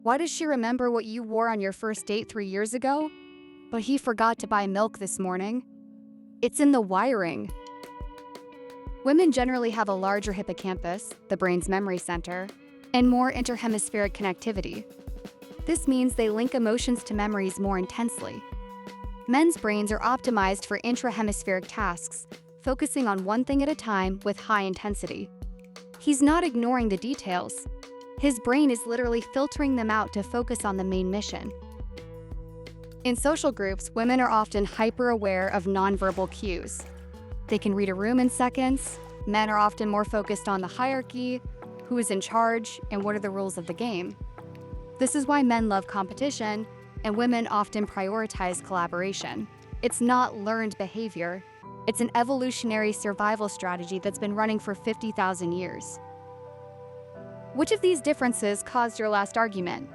Why does she remember what you wore on your first date 3 years ago? But he forgot to buy milk this morning. It's in the wiring. Women generally have a larger hippocampus, the brain's memory center, and more interhemispheric connectivity. This means they link emotions to memories more intensely. Men's brains are optimized for intrahemispheric tasks, focusing on one thing at a time with high intensity. He's not ignoring the details. His brain is literally filtering them out to focus on the main mission. In social groups, women are often hyper-aware of nonverbal cues. They can read a room in seconds. Men are often more focused on the hierarchy, who is in charge, and what are the rules of the game. This is why men love competition, and women often prioritize collaboration. It's not learned behavior. It's an evolutionary survival strategy that's been running for 50,000 years. Which of these differences caused your last argument?